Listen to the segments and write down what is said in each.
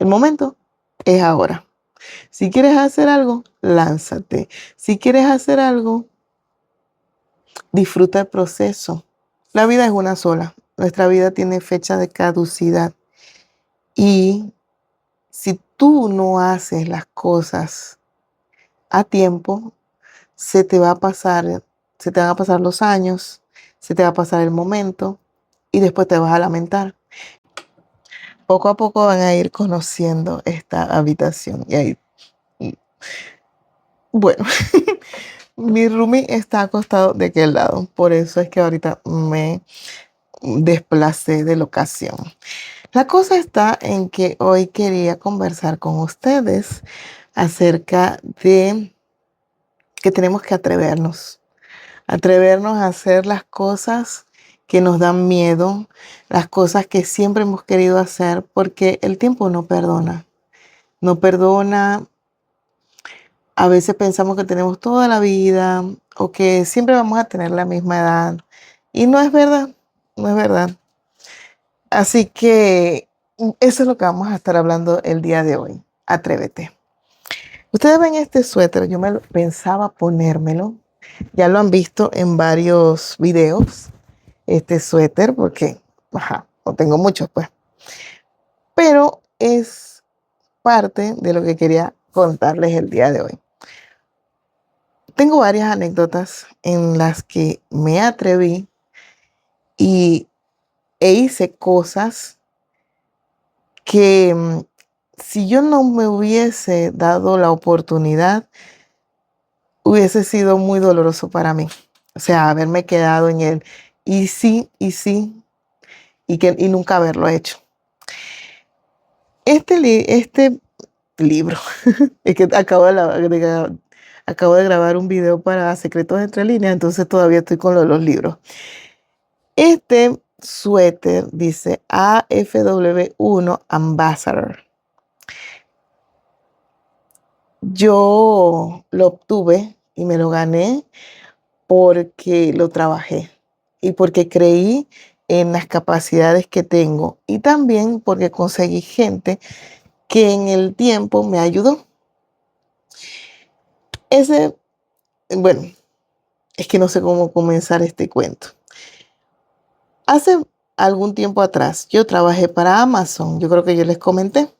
El momento es ahora. Si quieres hacer algo, lánzate. Si quieres hacer algo, disfruta el proceso. La vida es una sola. Nuestra vida tiene fecha de caducidad. Y si tú no haces las cosas a tiempo, se te va a pasar, se te van a pasar los años, se te va a pasar el momento y después te vas a lamentar. Poco a poco van a ir conociendo esta habitación. Y ahí, bueno, mi roomie está acostado de aquel lado, por eso es que ahorita me desplacé de locación. La cosa está en que hoy quería conversar con ustedes acerca de que tenemos que atrevernos a hacer las cosas que nos dan miedo, las cosas que siempre hemos querido hacer, porque el tiempo no perdona. No perdona. A veces pensamos que tenemos toda la vida o que siempre vamos a tener la misma edad. Y no es verdad, no es verdad. Así que eso es lo que vamos a estar hablando el día de hoy. Atrévete. Ustedes ven este suéter, yo pensaba ponérmelo. Ya lo han visto en varios videos, este suéter, porque, no tengo muchos, pues. Pero es parte de lo que quería contarles el día de hoy. Tengo varias anécdotas en las que me atreví e hice cosas que si yo no me hubiese dado la oportunidad, hubiese sido muy doloroso para mí. O sea, haberme quedado en el y sí, y nunca haberlo hecho. Este libro, es que acabo de grabar un video para Secretos Entre Líneas, entonces todavía estoy con los libros. Este suéter dice AFW1 Ambassador. Yo lo obtuve y me lo gané porque lo trabajé y porque creí en las capacidades que tengo y también porque conseguí gente que en el tiempo me ayudó. Bueno, es que no sé cómo comenzar este cuento. Hace algún tiempo atrás yo trabajé para Amazon, yo creo que yo les comenté.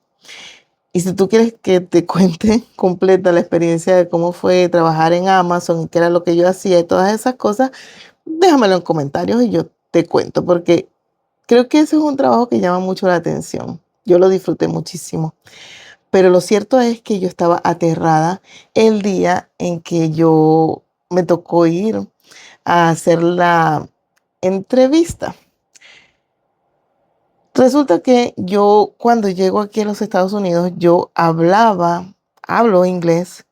Y si tú quieres que te cuente completa la experiencia de cómo fue trabajar en Amazon, qué era lo que yo hacía y todas esas cosas, déjamelo en comentarios y yo te cuento, porque creo que ese es un trabajo que llama mucho la atención. Yo lo disfruté muchísimo. Pero lo cierto es que yo estaba aterrada el día en que yo me tocó ir a hacer la entrevista. Resulta que yo cuando llego aquí a los Estados Unidos, yo hablo inglés,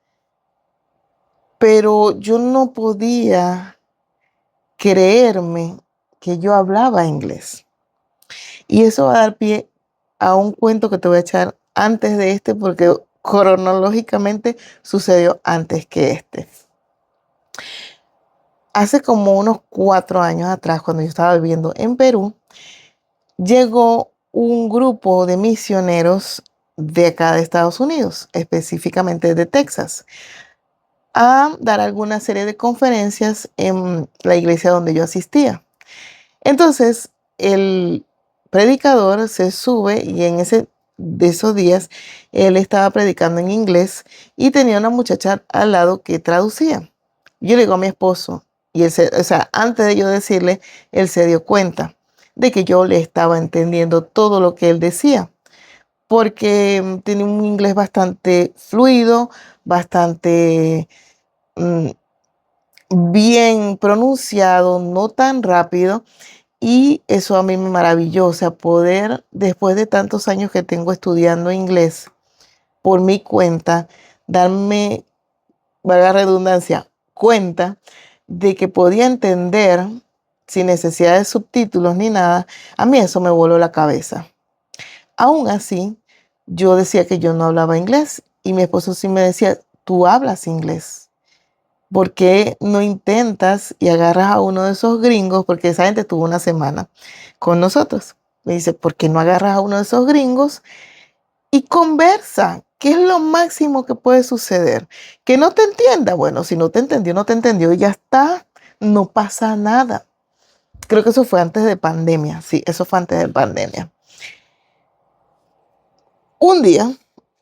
pero yo no podía creerme que yo hablaba inglés. Y eso va a dar pie a un cuento que te voy a echar antes de este, porque cronológicamente sucedió antes que este. Hace como unos 4 años atrás, cuando yo estaba viviendo en Perú, llegó un grupo de misioneros de acá de Estados Unidos, específicamente de Texas, a dar alguna serie de conferencias en la iglesia donde yo asistía. Entonces, el predicador se sube y de esos días él estaba predicando en inglés y tenía una muchacha al lado que traducía. Yo le digo a mi esposo y antes de yo decirle, él se dio cuenta de que yo le estaba entendiendo todo lo que él decía, porque tenía un inglés bastante fluido, bastante mm, bien pronunciado, no tan rápido. Y eso a mí me maravilló, o sea, poder, después de tantos años que tengo estudiando inglés, por mi cuenta, darme, valga la redundancia, cuenta de que podía entender sin necesidad de subtítulos ni nada. A mí eso me voló la cabeza. Aún así, yo decía que yo no hablaba inglés y mi esposo sí me decía, tú hablas inglés. ¿Por qué no intentas y agarras a uno de esos gringos? Porque esa gente tuvo una semana con nosotros. Me dice, ¿por qué no agarras a uno de esos gringos y conversa. ¿Qué es lo máximo que puede suceder? Que no te entienda. Bueno, si no te entendió, no te entendió y ya está. No pasa nada. Creo que eso fue antes de pandemia. Sí, eso fue antes de pandemia. Un día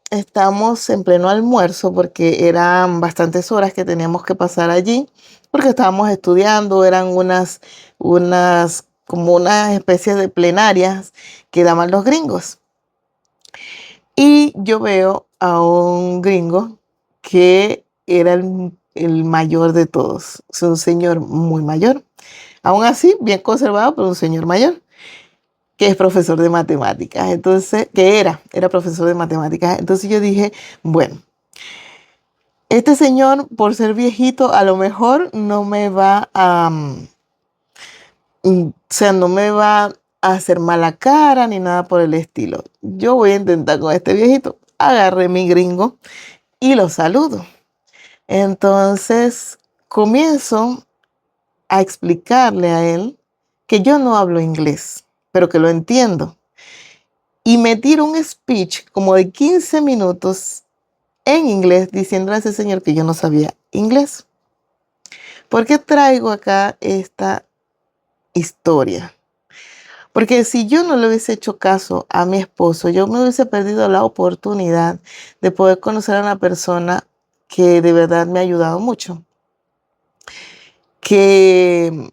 estamos en pleno almuerzo porque eran bastantes horas que teníamos que pasar allí porque estábamos estudiando, eran como unas especies de plenarias que daban los gringos. Y yo veo a un gringo que era el mayor de todos. Es un señor muy mayor. Aún así, bien conservado, pero un señor mayor, que es profesor de matemáticas. Entonces, era profesor de matemáticas. Entonces yo dije, bueno, este señor, por ser viejito, a lo mejor no me va a, o sea, no me va a hacer mala cara ni nada por el estilo. Yo voy a intentar con este viejito. Agarré mi gringo y lo saludo. Entonces comienzo a explicarle a él que yo no hablo inglés, pero que lo entiendo. Y me tiro un speech como de 15 minutos en inglés diciéndole a ese señor que yo no sabía inglés. ¿Por qué traigo acá esta historia? Porque si yo no le hubiese hecho caso a mi esposo, yo me hubiese perdido la oportunidad de poder conocer a una persona que de verdad me ha ayudado mucho, que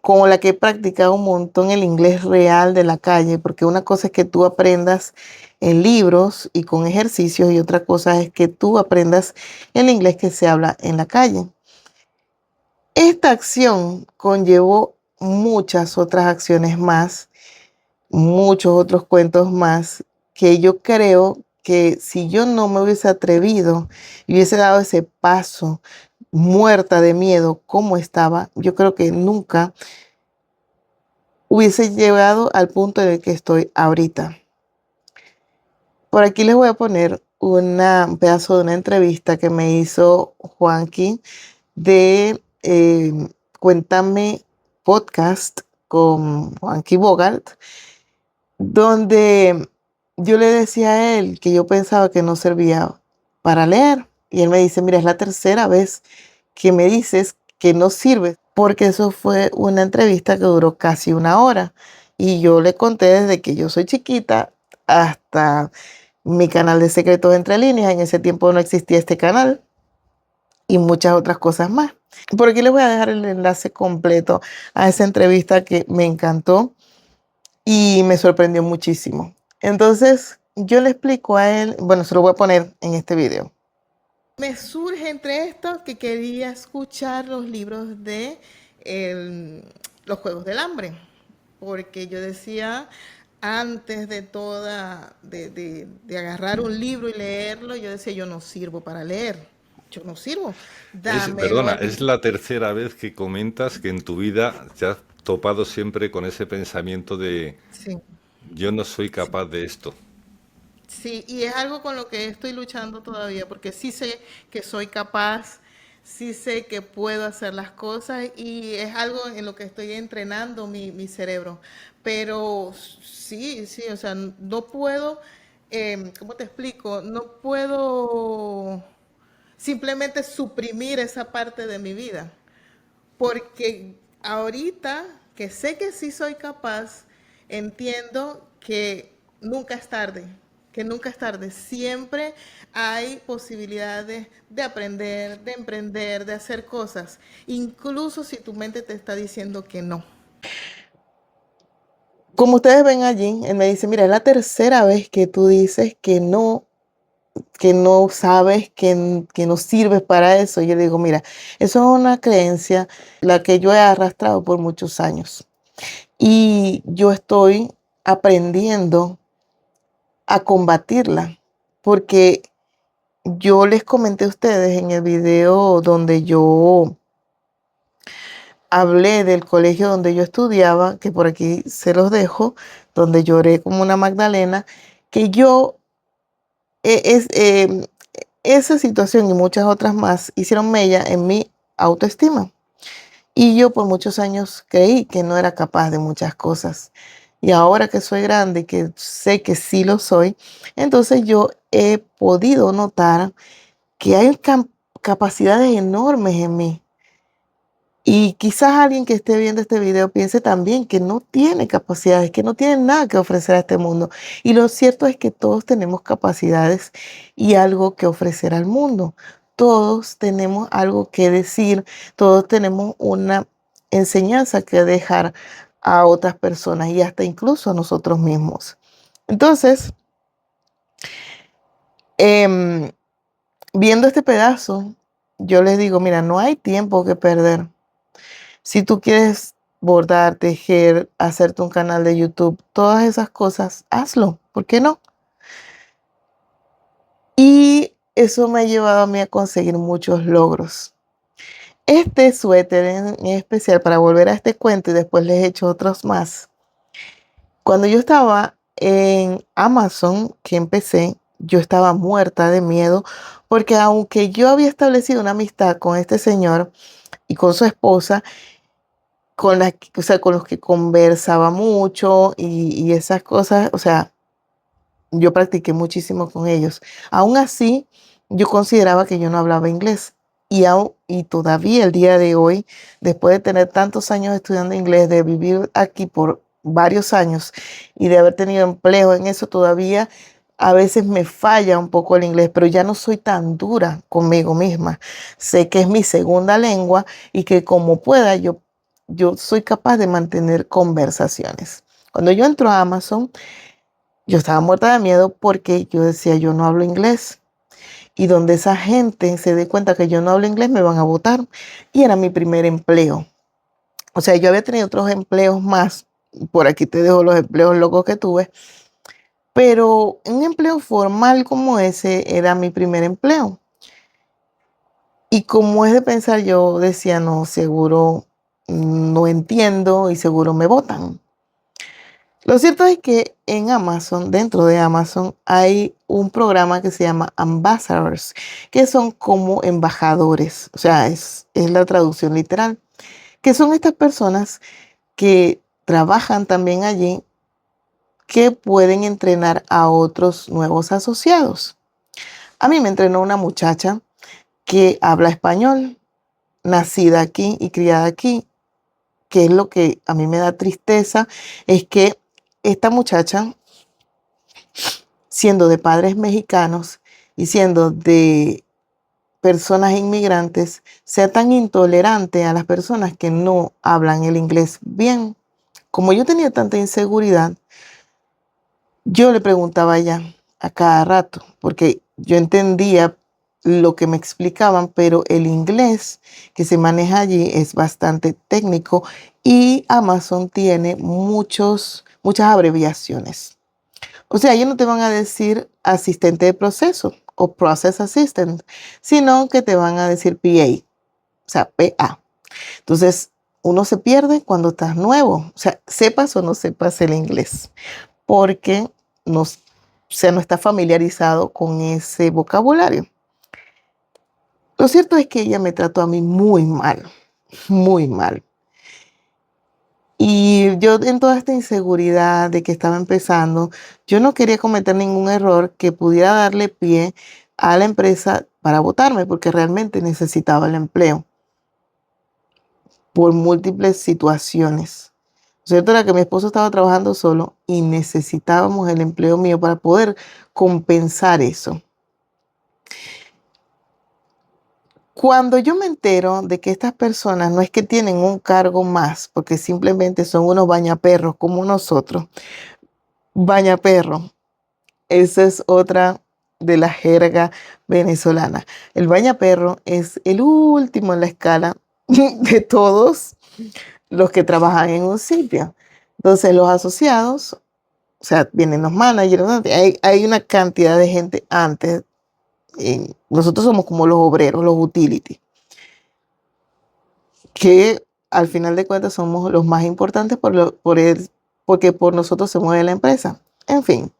con la que he practicado un montón el inglés real de la calle, porque una cosa es que tú aprendas en libros y con ejercicios y otra cosa es que tú aprendas el inglés que se habla en la calle. Esta acción conllevó muchas otras acciones más, muchos otros cuentos más, que yo creo que si yo no me hubiese atrevido y hubiese dado ese paso muerta de miedo como estaba, yo creo que nunca hubiese llegado al punto en el que estoy ahorita. Por aquí les voy a poner un pedazo de una entrevista que me hizo Juanqui de Cuéntame Podcast con Juanqui Bogart, donde yo le decía a él que yo pensaba que no servía para leer. Y él me dice, mira, es la tercera vez que me dices que no sirve, porque eso fue una entrevista que duró casi una hora. Y yo le conté desde que yo soy chiquita hasta mi canal de Secretos Entre Líneas. En ese tiempo no existía este canal y muchas otras cosas más. Por aquí les voy a dejar el enlace completo a esa entrevista que me encantó y me sorprendió muchísimo. Entonces, yo le explico a él, bueno, se lo voy a poner en este video. Me surge entre esto que quería escuchar los libros de los Juegos del Hambre, porque yo decía, antes de de agarrar un libro y leerlo, yo decía, yo no sirvo para leer, yo no sirvo, dámelo Perdona, a es mí. la tercera vez que comentas que en tu vida te has topado siempre con ese pensamiento de Sí, yo no soy sí. capaz de esto. Sí, y es algo con lo que estoy luchando todavía, porque sí sé que soy capaz, sí sé que puedo hacer las cosas y es algo en lo que estoy entrenando mi cerebro. Pero sí, sí, o sea, no puedo, ¿cómo te explico? No puedo simplemente suprimir esa parte de mi vida. Porque ahorita que sé que sí soy capaz, entiendo que nunca es tarde, que nunca es tarde. Siempre hay posibilidades de aprender, de emprender, de hacer cosas, incluso si tu mente te está diciendo que no. Como ustedes ven allí, él me dice, mira, es la tercera vez que tú dices que no sabes, que no sirves para eso. Yo le digo, mira, eso es una creencia la que yo he arrastrado por muchos años. Y yo estoy aprendiendo a combatirla, porque yo les comenté a ustedes en el video donde yo hablé del colegio donde yo estudiaba, que por aquí se los dejo, donde lloré como una Magdalena, que yo, esa situación y muchas otras más hicieron mella en mi autoestima. Y yo por muchos años creí que no era capaz de muchas cosas. Y ahora que soy grande y que sé que sí lo soy, entonces yo he podido notar que hay capacidades enormes en mí. Y quizás alguien que esté viendo este video piense también que no tiene capacidades, que no tiene nada que ofrecer a este mundo. Y lo cierto es que todos tenemos capacidades y algo que ofrecer al mundo. Todos tenemos algo que decir, todos tenemos una enseñanza que dejar a otras personas y hasta incluso a nosotros mismos. Entonces, em, viendo este pedazo, yo les digo, mira, no hay tiempo que perder. Si tú quieres bordar, tejer, hacerte un canal de YouTube, todas esas cosas, hazlo. ¿Por qué no? Y eso me ha llevado a mí a conseguir muchos logros. Este suéter en especial, para volver a este cuento y después les he hecho otros más. Cuando yo estaba en Amazon, que empecé, yo estaba muerta de miedo porque aunque yo había establecido una amistad con este señor y con su esposa, o sea, con los que conversaba mucho y esas cosas, o sea, yo practiqué muchísimo con ellos. Aún así, yo consideraba que yo no hablaba inglés. Y todavía el día de hoy, después de tener tantos años estudiando inglés, de vivir aquí por varios años y de haber tenido empleo en eso, todavía a veces me falla un poco el inglés, pero ya no soy tan dura conmigo misma. Sé que es mi segunda lengua y que como pueda, yo soy capaz de mantener conversaciones. Cuando yo entro a Amazon, yo estaba muerta de miedo porque yo decía, yo no hablo inglés. Y donde esa gente se dé cuenta que yo no hablo inglés, me van a votar. Y era mi primer empleo. O sea, yo había tenido otros empleos más. Por aquí te dejo los empleos locos que tuve. Pero un empleo formal como ese era mi primer empleo. Y como es de pensar, yo decía, no, seguro no entiendo y seguro me votan. Lo cierto es que en Amazon, dentro de Amazon, hay un programa que se llama Ambassadors, que son como embajadores, o sea, es la traducción literal, que son estas personas que trabajan también allí, que pueden entrenar a otros nuevos asociados. A mí me entrenó una muchacha que habla español, nacida aquí y criada aquí, que es lo que a mí me da tristeza, es que esta muchacha, siendo de padres mexicanos y siendo de personas inmigrantes, sea tan intolerante a las personas que no hablan el inglés bien. Como yo tenía tanta inseguridad, yo le preguntaba a ella a cada rato, porque yo entendía lo que me explicaban, pero el inglés que se maneja allí es bastante técnico y Amazon tiene muchas abreviaciones. O sea, ellos no te van a decir asistente de proceso o process assistant, sino que te van a decir PA, o sea, PA. Entonces, uno se pierde cuando estás nuevo, o sea, sepas o no sepas el inglés, porque no, o sea, no está familiarizado con ese vocabulario. Lo cierto es que ella me trató a mí muy mal, muy mal. Y yo en toda esta inseguridad de que estaba empezando, yo no quería cometer ningún error que pudiera darle pie a la empresa para votarme, porque realmente necesitaba el empleo por múltiples situaciones. Lo cierto era que mi esposo estaba trabajando solo y necesitábamos el empleo mío para poder compensar eso. Cuando yo me entero de que estas personas no es que tienen un cargo más, porque simplemente son unos bañaperros como nosotros, bañaperro. Esa es otra de la jerga venezolana. El bañaperro es el último en la escala de todos los que trabajan en un sitio. Entonces, los asociados, o sea, vienen los managers, ¿no? Hay una cantidad de gente antes. Nosotros somos como los obreros, los utility, que al final de cuentas somos los más importantes porque por nosotros se mueve la empresa. En fin.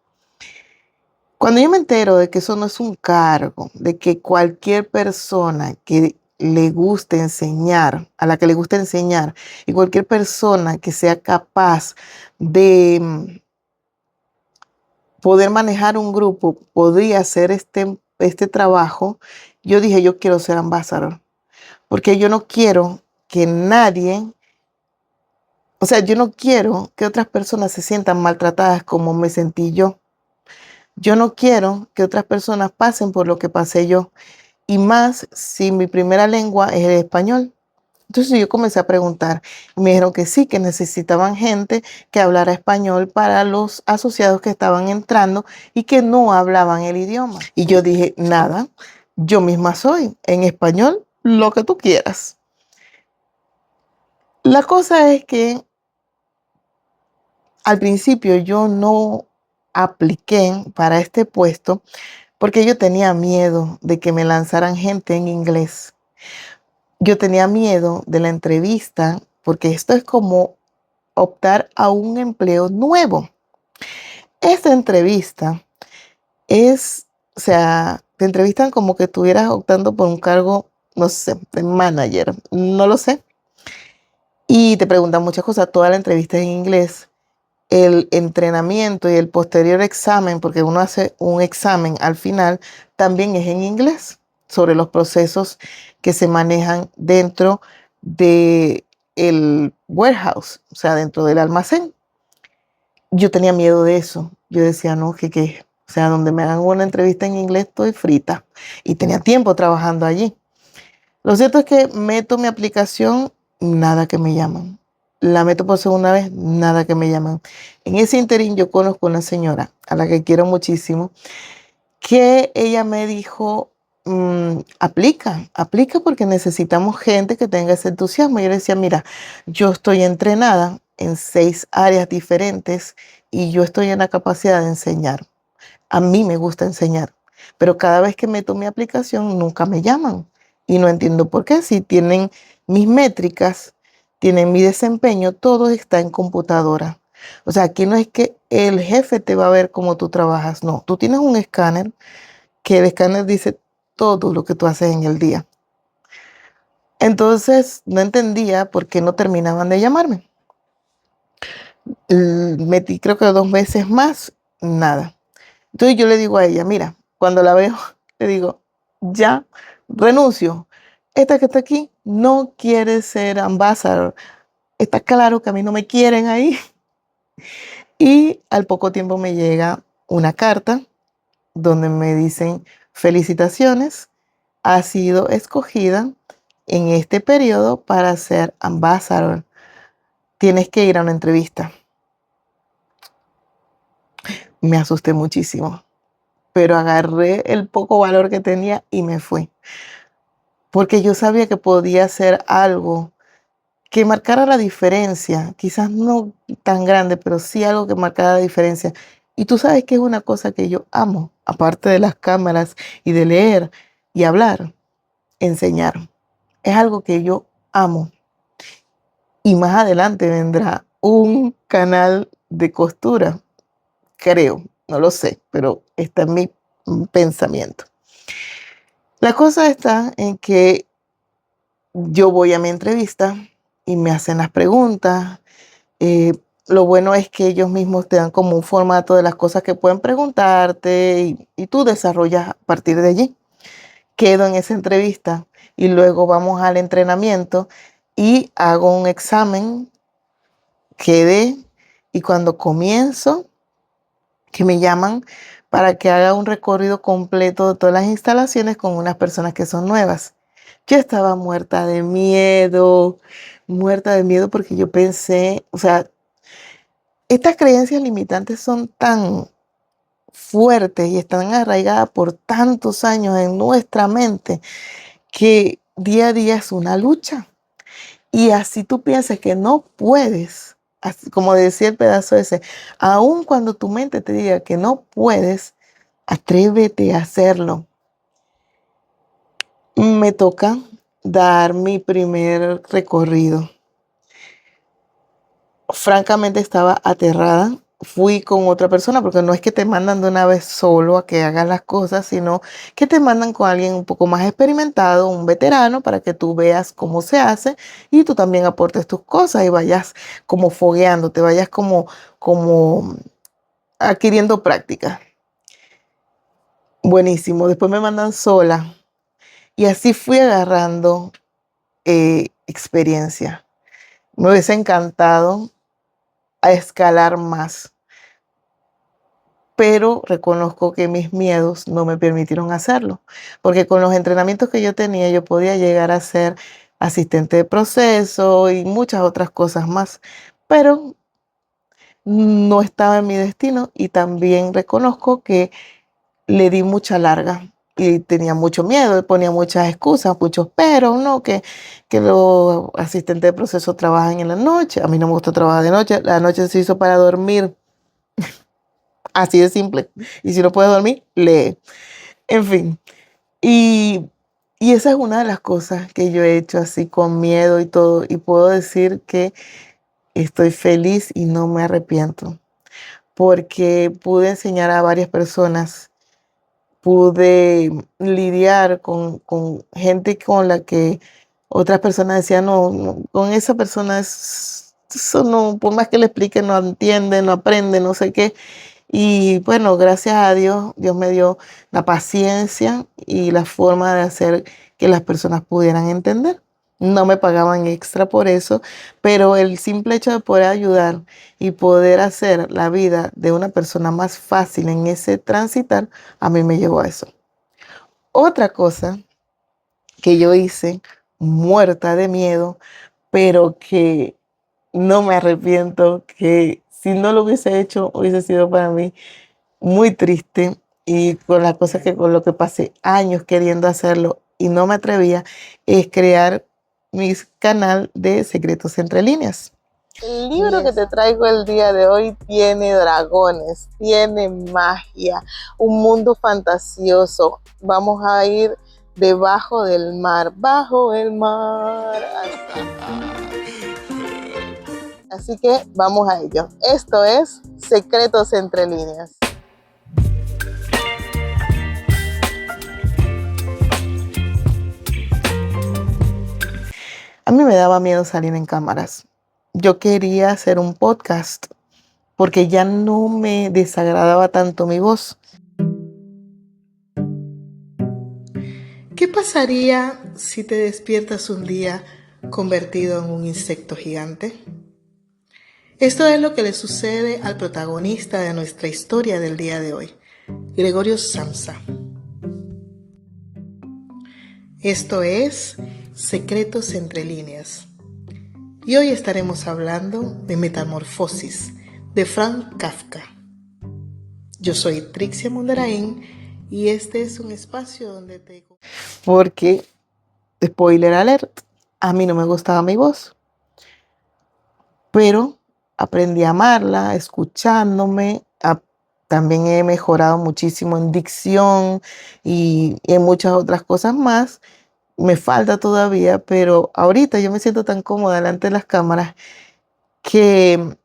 Cuando yo me entero de que eso no es un cargo, de que cualquier persona que le guste enseñar, a la que le guste enseñar, y cualquier persona que sea capaz de poder manejar un grupo, podría hacer este trabajo, yo dije, yo quiero ser ambassador, porque yo no quiero que nadie, o sea, yo no quiero que otras personas se sientan maltratadas como me sentí yo. Yo no quiero que otras personas pasen por lo que pasé yo, y más si mi primera lengua es el español. Entonces yo comencé a preguntar y me dijeron que sí, que necesitaban gente que hablara español para los asociados que estaban entrando y que no hablaban el idioma. Y yo dije, nada, yo misma soy en español lo que tú quieras. La cosa es que al principio yo no apliqué para este puesto porque yo tenía miedo de que me lanzaran gente en inglés. Yo tenía miedo de la entrevista porque esto es como optar a un empleo nuevo. Esta entrevista es, o sea, te entrevistan como que estuvieras optando por un cargo, no sé, de manager, no lo sé. Y te preguntan muchas cosas, toda la entrevista es en inglés. El entrenamiento y el posterior examen, porque uno hace un examen al final, también es en inglés, sobre los procesos que se manejan dentro de el warehouse, o sea, dentro del almacén. Yo tenía miedo de eso. Yo decía, no, o sea, donde me hagan una entrevista en inglés estoy frita. Y tenía tiempo trabajando allí. Lo cierto es que meto mi aplicación, nada que me llaman. La meto por segunda vez, nada que me llaman. En ese interín yo conozco una señora a la que quiero muchísimo, que ella me dijo, aplica porque necesitamos gente que tenga ese entusiasmo. Y yo le decía, mira, yo estoy entrenada en 6 áreas diferentes y yo estoy en la capacidad de enseñar. A mí me gusta enseñar, pero cada vez que meto mi aplicación nunca me llaman y no entiendo por qué. Si tienen mis métricas, tienen mi desempeño, todo está en computadora. O sea, aquí no es que el jefe te va a ver cómo tú trabajas, no, tú tienes un escáner que el escáner dice todo lo que tú haces en el día. Entonces no entendía por qué no terminaban de llamarme. Metí creo que 2 veces más, nada. Entonces yo le digo a ella, mira, cuando la veo, le digo, ya renuncio. Esta que está aquí no quiere ser ambassador. Está claro que a mí no me quieren ahí. Y al poco tiempo me llega una carta donde me dicen, felicitaciones, has sido escogida en este periodo para ser ambassador. Tienes que ir a una entrevista. Me asusté muchísimo, pero agarré el poco valor que tenía y me fui. Porque yo sabía que podía hacer algo que marcara la diferencia, quizás no tan grande, pero sí algo que marcara la diferencia. Y tú sabes que es una cosa que yo amo, aparte de las cámaras y de leer y hablar, enseñar. Es algo que yo amo. Y más adelante vendrá un canal de costura, creo, no lo sé, pero está en mi pensamiento. La cosa está en que yo voy a mi entrevista y me hacen las preguntas. Eh, lo bueno es que ellos mismos te dan como un formato de las cosas que pueden preguntarte y tú desarrollas a partir de allí. Quedo en esa entrevista y luego vamos al entrenamiento y hago un examen, quedé y cuando comienzo, que me llaman para que haga un recorrido completo de todas las instalaciones con unas personas que son nuevas. Yo estaba muerta de miedo porque yo pensé, o sea, estas creencias limitantes son tan fuertes y están arraigadas por tantos años en nuestra mente que día a día es una lucha. Y así tú piensas que no puedes, como decía el pedazo ese, aun cuando tu mente te diga que no puedes, atrévete a hacerlo. Me toca dar mi primer recorrido. Francamente estaba aterrada fui con otra persona, porque no es que te mandan de una vez solo a que hagas las cosas, sino que te mandan con alguien un poco más experimentado, un veterano, para que tú veas cómo se hace y tú también aportes tus cosas y vayas como fogueando, te vayas como adquiriendo práctica. Buenísimo. Después me mandan sola y así fui agarrando experiencia. Me hubiese encantado a escalar más, pero reconozco que mis miedos no me permitieron hacerlo, porque con los entrenamientos que yo tenía yo podía llegar a ser asistente de proceso y muchas otras cosas más, pero no estaba en mi destino y también reconozco que le di mucha larga y tenía mucho miedo, ponía muchas excusas, muchos pero, ¿no? Que los asistentes de proceso trabajan en la noche, a mí no me gusta trabajar de noche, la noche se hizo para dormir. Así de simple. Y si no puedes dormir, lee. En fin. Y, y esa es una de las cosas que yo he hecho así con miedo y todo. Y puedo decir que estoy feliz y no me arrepiento. Porque pude enseñar a varias personas. Pude lidiar con gente con la que otras personas decían, no, con esa persona eso no, por más que le explique, no entiende, no aprende, no sé qué. Y bueno, gracias a Dios, Dios me dio la paciencia y la forma de hacer que las personas pudieran entender. No me pagaban extra por eso, pero el simple hecho de poder ayudar y poder hacer la vida de una persona más fácil en ese transitar, a mí me llevó a eso. Otra cosa que yo hice, muerta de miedo, pero que no me arrepiento, que si no lo hubiese hecho, hubiese sido para mí muy triste y con las cosas que con lo que pasé años queriendo hacerlo y no me atrevía, es crear mi canal de Secretos Entre Líneas. El libro que te traigo el día de hoy tiene dragones, tiene magia, un mundo fantasioso. Vamos a ir debajo del mar, bajo el mar. Así que vamos a ello. Esto es Secretos Entre Líneas. A mí me daba miedo salir en cámaras. Yo quería hacer un podcast porque ya no me desagradaba tanto mi voz. ¿Qué pasaría si te despiertas un día convertido en un insecto gigante? Esto es lo que le sucede al protagonista de nuestra historia del día de hoy, Gregorio Samsa. Esto es Secretos Entre Líneas. Y hoy estaremos hablando de Metamorfosis, de Franz Kafka. Yo soy Trixia Mundarain y este es un espacio donde te... Porque, spoiler alert, a mí no me gustaba mi voz, pero aprendí a amarla escuchándome. También he mejorado muchísimo en dicción y en muchas otras cosas más. Me falta todavía, pero ahorita yo me siento tan cómoda delante de las cámaras que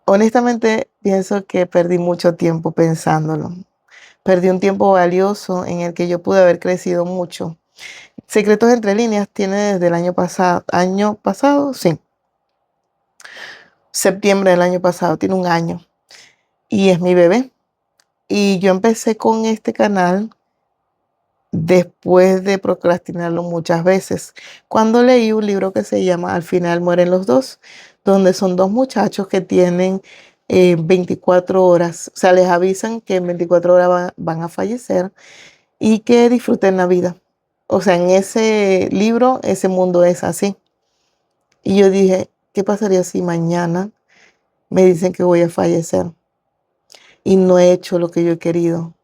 honestamente pienso que perdí mucho tiempo pensándolo. Perdí un tiempo valioso en el que yo pude haber crecido mucho. Secretos Entre Líneas tiene desde el año pasado, sí, septiembre del año pasado, tiene un año y es mi bebé. Y yo empecé con este canal después de procrastinarlo muchas veces, cuando leí un libro que se llama Al final mueren los dos, donde son dos muchachos que tienen 24 horas, o sea, les avisan que en 24 horas van a fallecer y que disfruten la vida. O sea, en ese libro, ese mundo es así. Y yo dije, ¿qué pasaría si mañana me dicen que voy a fallecer y no he hecho lo que yo he querido?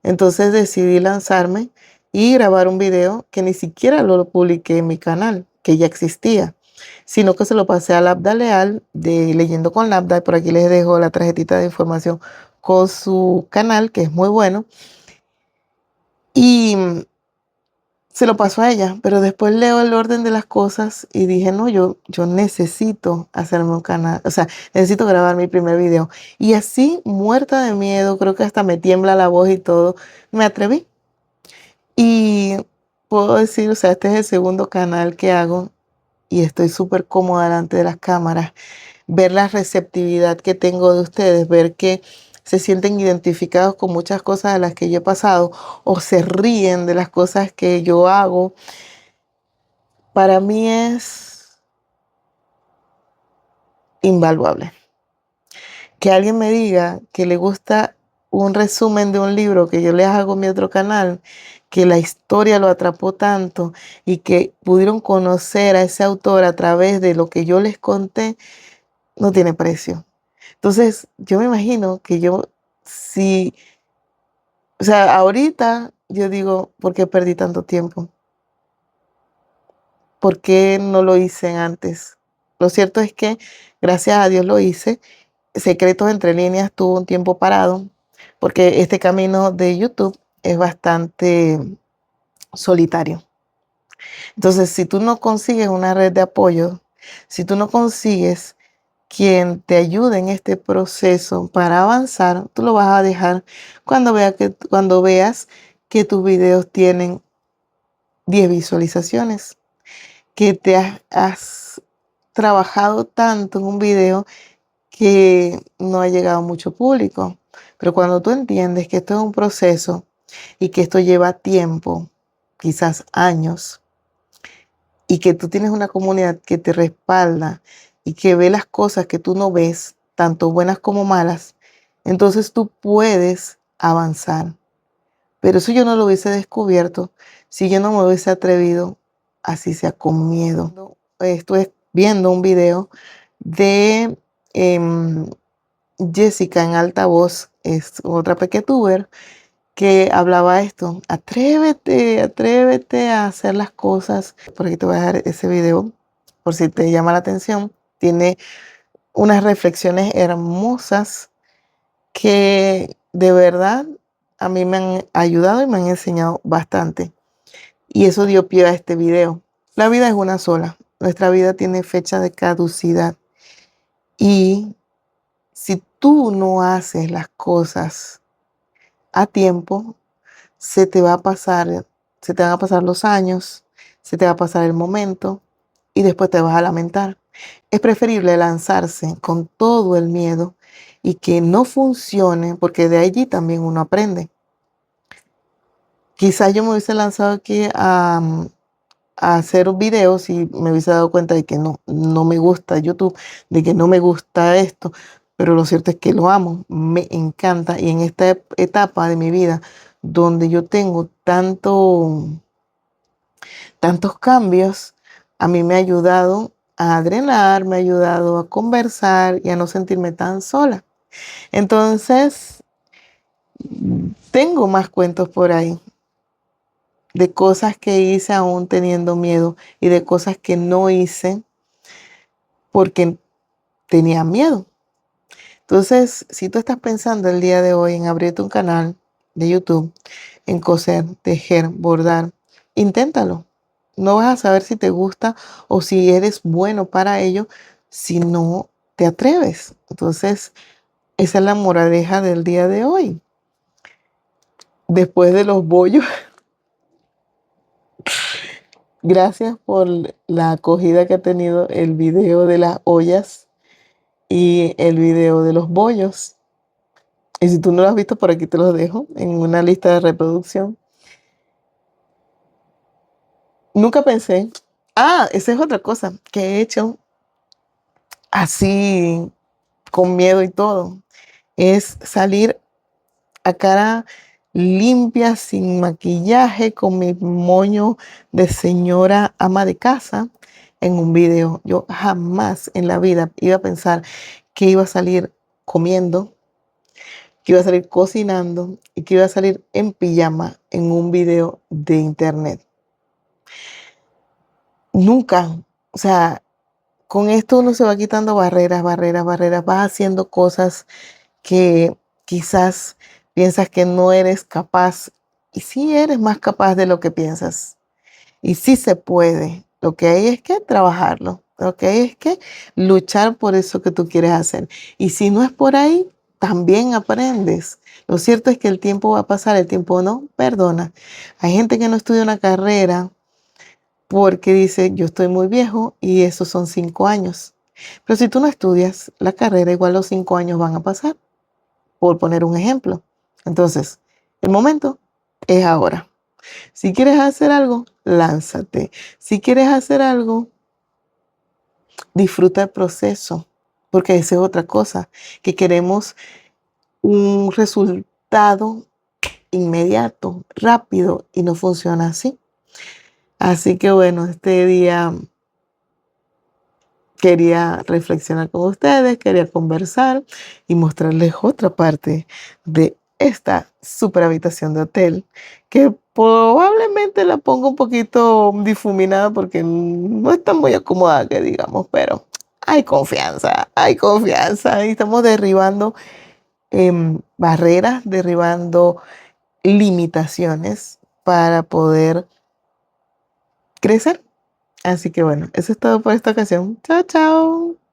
Entonces decidí lanzarme y grabar un video que ni siquiera lo publiqué en mi canal, que ya existía, sino que se lo pasé a Labda Leal de Leyendo con Labda. Y por aquí les dejo la tarjetita de información con su canal, que es muy bueno. Y se lo pasó a ella, pero después leo el orden de las cosas y dije, no, yo necesito hacerme un canal, o sea, necesito grabar mi primer video. Y así, muerta de miedo, creo que hasta me tiembla la voz y todo, me atreví. Y puedo decir, o sea, este es el segundo canal que hago y estoy súper cómoda delante de las cámaras. Ver la receptividad que tengo de ustedes, ver que se sienten identificados con muchas cosas de las que yo he pasado o se ríen de las cosas que yo hago, para mí es invaluable. Que alguien me diga que le gusta un resumen de un libro que yo les hago en mi otro canal, que la historia lo atrapó tanto y que pudieron conocer a ese autor a través de lo que yo les conté, no tiene precio. Entonces, yo me imagino que yo, si, o sea, ahorita yo digo, ¿por qué perdí tanto tiempo? ¿Por qué no lo hice antes? Lo cierto es que, gracias a Dios lo hice. Secretos entre líneas tuvo un tiempo parado, porque este camino de YouTube es bastante solitario. Entonces, si tú no consigues una red de apoyo, si tú no consigues quien te ayude en este proceso para avanzar, tú lo vas a dejar cuando veas que tus videos tienen 10 visualizaciones, que has trabajado tanto en un video que no ha llegado mucho público. Pero cuando tú entiendes que esto es un proceso y que esto lleva tiempo, quizás años, y que tú tienes una comunidad que te respalda y que ve las cosas que tú no ves, tanto buenas como malas, entonces tú puedes avanzar. Pero eso yo no lo hubiese descubierto si yo no me hubiese atrevido, así sea con miedo. Estuve viendo un video de Jessica en altavoz, es otra pequetuber, que hablaba esto: atrévete, atrévete a hacer las cosas. Por aquí te voy a dejar ese video, por si te llama la atención. Tiene unas reflexiones hermosas que de verdad a mí me han ayudado y me han enseñado bastante. Y eso dio pie a este video. La vida es una sola. Nuestra vida tiene fecha de caducidad. Y si tú no haces las cosas a tiempo, se te va a pasar, se te van a pasar los años, se te va a pasar el momento y después te vas a lamentar. Es preferible lanzarse con todo el miedo y que no funcione, porque de allí también uno aprende. Quizás yo me hubiese lanzado aquí a hacer videos y me hubiese dado cuenta de que no me gusta YouTube, de que no me gusta esto, pero lo cierto es que lo amo, me encanta, y en esta etapa de mi vida donde yo tengo tantos cambios, a mí me ha ayudado a drenar, me ha ayudado a conversar y a no sentirme tan sola. Entonces, tengo más cuentos por ahí de cosas que hice aún teniendo miedo y de cosas que no hice porque tenía miedo. Entonces, si tú estás pensando el día de hoy en abrirte un canal de YouTube, en coser, tejer, bordar, inténtalo. No vas a saber si te gusta o si eres bueno para ello si no te atreves. Entonces, esa es la moraleja del día de hoy. Después de los bollos, gracias por la acogida que ha tenido el video de las ollas y el video de los bollos. Y si tú no lo has visto, por aquí te los dejo en una lista de reproducción. Nunca pensé. Esa es otra cosa que he hecho así con miedo y todo. Es salir a cara limpia, sin maquillaje, con mi moño de señora ama de casa en un video. Yo jamás en la vida iba a pensar que iba a salir comiendo, que iba a salir cocinando y que iba a salir en pijama en un video de internet. Nunca. O sea, con esto uno se va quitando barreras, barreras, barreras. Vas haciendo cosas que quizás piensas que no eres capaz, y sí eres más capaz de lo que piensas. Y sí se puede. Lo que hay es que trabajarlo. Lo que hay es que luchar por eso que tú quieres hacer. Y si no es por ahí, también aprendes. Lo cierto es que el tiempo va a pasar, el tiempo no perdona. Hay gente que no estudia una carrera porque dice, yo estoy muy viejo y esos son 5 años. Pero si tú no estudias la carrera, igual los 5 años van a pasar, por poner un ejemplo. Entonces, el momento es ahora. Si quieres hacer algo, lánzate. Si quieres hacer algo, disfruta el proceso, porque esa es otra cosa, que queremos un resultado inmediato, rápido, y no funciona así. Así que bueno, este día quería reflexionar con ustedes, quería conversar y mostrarles otra parte de esta super habitación de hotel que probablemente la pongo un poquito difuminada porque no está muy acomodada, que digamos, pero hay confianza y estamos derribando barreras, derribando limitaciones para poder crecer. Así que bueno, eso es todo por esta ocasión. Chao, chao.